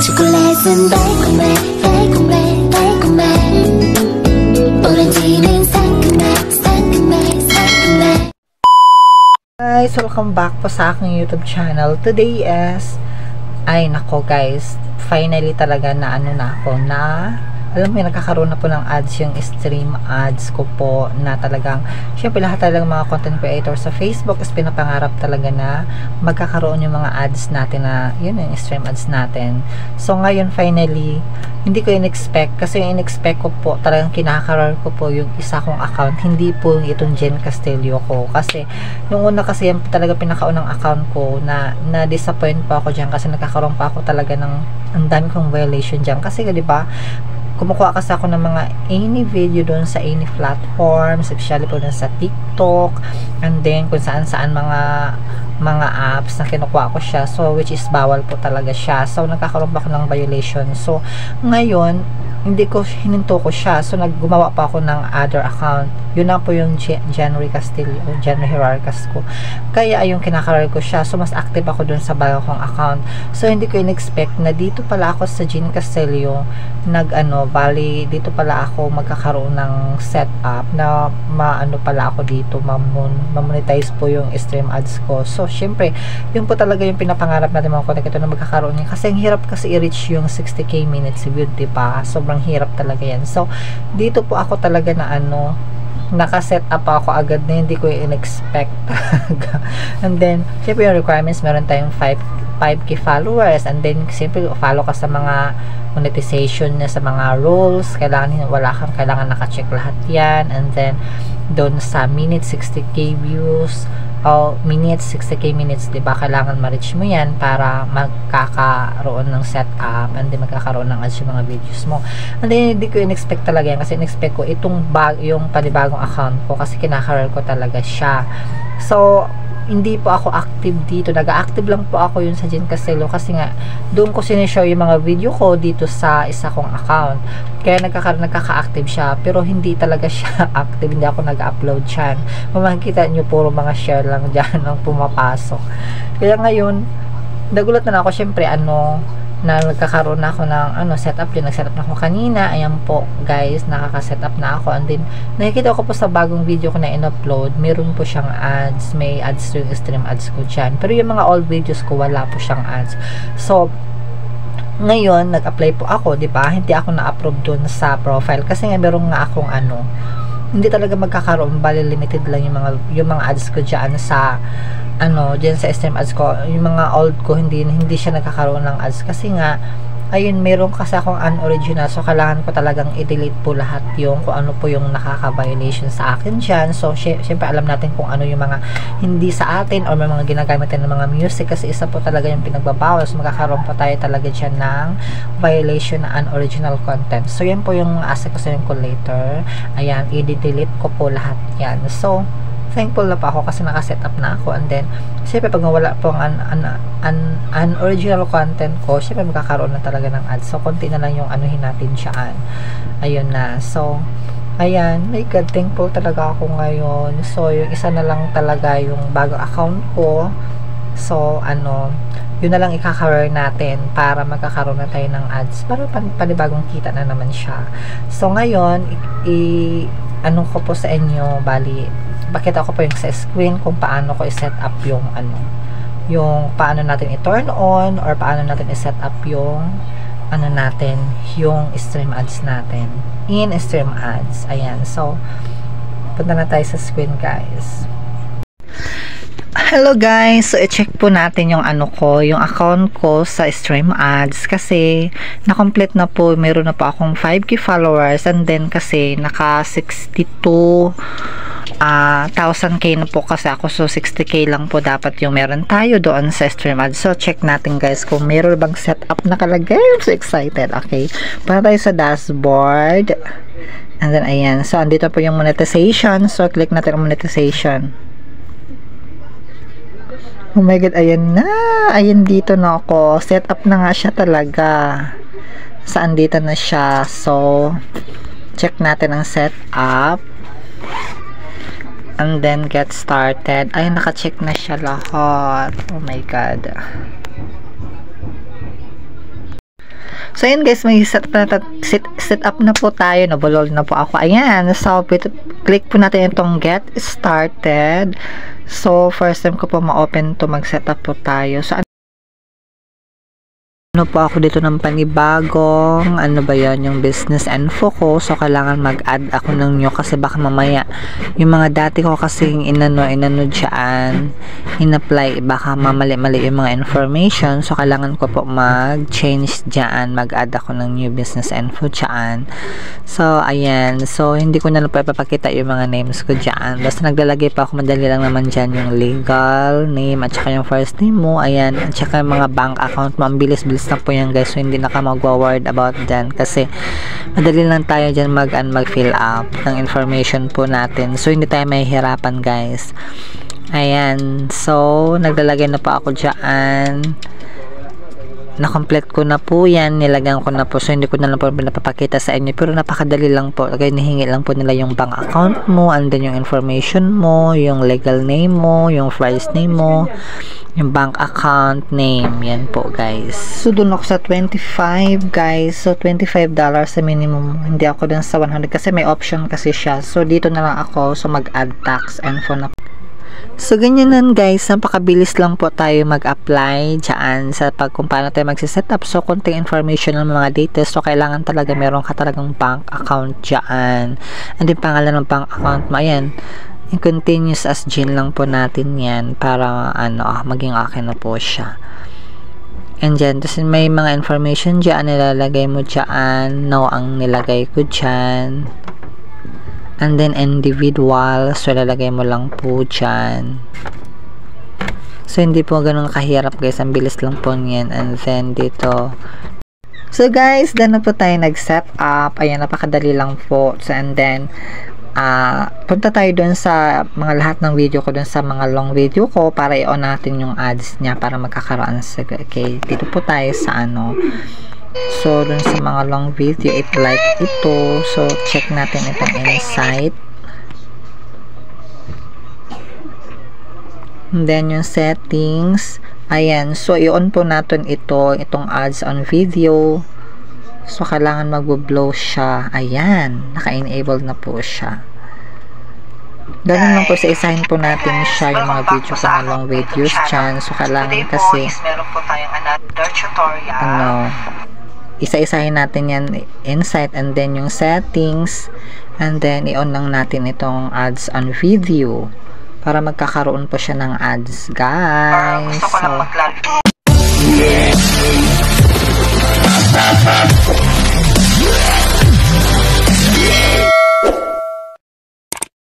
초콜릿은 달콤해 달콤해 달콤해 오렌지는 상큼해 상큼해 상큼해. Guys, welcome back po sa aking YouTube channel. Today is, ay nako guys, finally talaga na ako na, alam mo yun, nagkakaroon na po ng ads, yung stream ads ko po, na talagang, syempre lahat talagang mga content creators sa Facebook is pinapangarap talaga na magkakaroon yung mga ads natin na, yun yung stream ads natin. So ngayon finally, hindi ko in-expect, kasi yung in-expect ko po, talagang kinakaroon ko po yung isa kong account, hindi po yung itong Jen Castillo ko, kasi yung una kasi yan talaga pinakaunang account ko, na na-disappoint po ako dyan, kasi nagkakaroon pa ako talaga ng, ang dami kong violation dyan, kasi di ba, kumukuha kasi ako ng mga any video doon sa any platform, especially po doon sa TikTok, and then kung saan mga apps na kinukuha ko siya, so which is bawal po talaga siya, so nagkakaroon pa ako ng violation. So ngayon hindi ko hininto ko siya, so naggumawa pa ako ng other account, yun na po yung January Castillo, January Herarcas ko, kaya ayun kinakaroon ko siya, so mas active ako dun sa bago kong account. So hindi ko in-expect na dito pala ako sa Jen Castillo bali dito pala ako magkakaroon ng setup na maano pala ako dito, mamonetize po yung stream ads ko. So syempre yun po talaga yung pinapangarap natin mga content ito na magkakaroon niya, kasi ang hirap kasi i-reach yung 60k minutes view, diba? Sobrang hirap talaga yan. So dito po ako talaga na nakaset up ako agad na hindi ko in-expect. And then syempre yung requirements, meron tayong 5k followers, and then siyempre follow ka sa mga monetization na, sa mga rules, kailangan naka-check lahat yan. And then doon sa minutes 60k views o minutes 60k minutes, diba, kailangan ma-reach mo yan para magkakaroon ng setup, and then magkakaroon ng ads yung mga videos mo. And then hindi ko in-expect talaga yan, kasi in-expect ko yung panibagong account ko, kasi kinakaroon ko talaga siya. So hindi po ako active dito, nag-active lang po ako yun sa Jen Castillo, kasi nga doon ko sineshow yung mga video ko dito sa isa kong account, kaya nagkaka-active siya, pero hindi talaga siya active, hindi ako nag-upload dyan. Makikita nyo puro mga share lang dyan ang pumapasok. Kaya ngayon nagulat na ako, syempre na nagkakaroon na ako ng setup din. Nag-setup na ako kanina, ayan po guys, nakaka-setup na ako, and then nakikita ko po sa bagong video ko na in-upload, meron po siyang ads, may ads yung stream ads ko dyan, pero yung mga old videos ko wala po siyang ads. So ngayon nag-apply po ako, diba, hindi ako na-approve dun sa profile, kasi nga meron nga akong hindi talaga magkakaroon, bali limited lang yung mga ads ko dyan sa dyan sa stream ads ko. Yung mga old ko hindi siya nagkakaroon ng ads, kasi nga ayun, meron kasi akong unoriginal, so kailangan ko talagang i-delete po lahat yung kung ano po yung nakaka-violation sa akin dyan. So syempre alam natin kung ano yung mga hindi sa atin, or may mga ginagamit ng mga music, kasi isa po talaga yung pinagbabawal, so magkakaroon pa tayo talaga dyan ng violation na unoriginal content. So yan po yung asa ko sa yung later, ayan, i-delete ko po lahat yan. So thankful na pa ako, kasi naka-set up na ako, and then syempre pag wala pong original content ko, syempre magkakaroon na talaga ng ads, so konti na lang yung anuhin natin siyaan. Ayun na, so ayan, my God, thankful talaga ako ngayon. So yung isa na lang talaga yung bagong account ko, so yun na lang ikakaroon natin para magkakaroon na tayo ng ads, para panibagong kita na naman siya. So ngayon ko po sa inyo, bali pakita ko po yung sa screen kung paano ko i-set up yung yung paano natin i-turn on, or paano natin i-set up yung natin, yung stream ads natin in stream ads. Ayan, so punta na tayo sa screen guys. Hello guys, so i-check po natin yung yung account ko sa stream ads, kasi na-complete na po, meron na po akong 5k followers, and then kasi naka 1000k na po kasi ako, so 60k lang po dapat yung meron tayo doon sa stream ads. So check natin guys kung meron bang setup nakalagay. I'm so excited. Okay, para tayo sa dashboard, and then ayan, so andito po yung monetization, so click natin ang monetization. Oh my God, ayan na. Ayan, dito na ako. Set up na nga siya talaga. Saan dito na siya. So, check natin ang setup. And then, get started. Ay, naka-check na siya lahat. Oh my God. So, ayan guys, may set up na po tayo. Nabulol na po ako. Ayan. So, click po natin itong get started. So, first time ko po ma-open to, mag-set up po tayo. So, ano po ako dito ng panibagong, ano ba yan, yung business info ko. So, kailangan mag-add ako ng new kasi baka mamaya, yung mga dati ko kasing inano dyan, in-apply, baka mamali-mali yung mga information. So, kailangan ko po mag-change dyan, mag-add ako ng new business info dyan. So, ayan. So, hindi ko na lang po ipapakita yung mga names ko dyan. Basta naglalagay pa ako, madali lang naman dyan yung legal name at saka yung first name mo. Ayan. At saka yung mga bank account mo. Ang bilis-bilis na po yan guys, so hindi na ka mag-worried about dyan kasi madali lang tayo dyan mag-fill up ng information po natin, so hindi tayo mahihirapan guys. Ayan, so naglalagay na po ako dyan, na-complete ko na po yan, nilagyan ko na po, so hindi ko na lang po napapakita sa inyo, pero napakadali lang po, kaya nihingi lang po nila yung bank account mo, and then yung information mo, yung legal name mo, yung first name mo, yung bank account name, yan po guys. So dun ako sa 25 guys, so $25 sa minimum, hindi ako dun sa 100 kasi may option kasi siya, so dito na lang ako, so mag-add tax info na. So, ganyan nun guys, napakabilis lang po tayo mag-apply dyan sa kung paano tayo magsiset up. So, konting information ng mga details. So, kailangan talaga meron ka talagang bank account dyan. And yung pangalan ng bank account mo, ayan, continuous as Jean lang po natin yan para maging okay na po siya. And dyan, tapos may mga information dyan, nilalagay mo dyan, no ang nilagay ko dyan. And then individual, so lalagay mo lang po dyan. So hindi po ganun kahirap guys, ang bilis lang po niyan. And then dito, so guys, dyan na po tayo nag-set up. Ayan, napakadali lang po. So and then punta tayo dun sa mga lahat ng video ko, dun sa mga long video ko para i-on natin yung ads niya para magkakaroon sa, okay, dito po tayo sa so, dun sa mga long video, like ito. So, check natin itong insight. And then, yung settings. Ayan. So, i-on po natin itong ads on video. So, kailangan mag-blow siya. Ayan. Naka-enable na po siya. Ganun lang po sa isahin po natin siya yung mga video ko na long videos dyan. So, kailangan kasi meron po tayong another tutorial. Isa-isahin natin yan, insight, and then yung settings, and then i-on lang natin itong ads on video para magkakaroon po siya ng ads guys. So,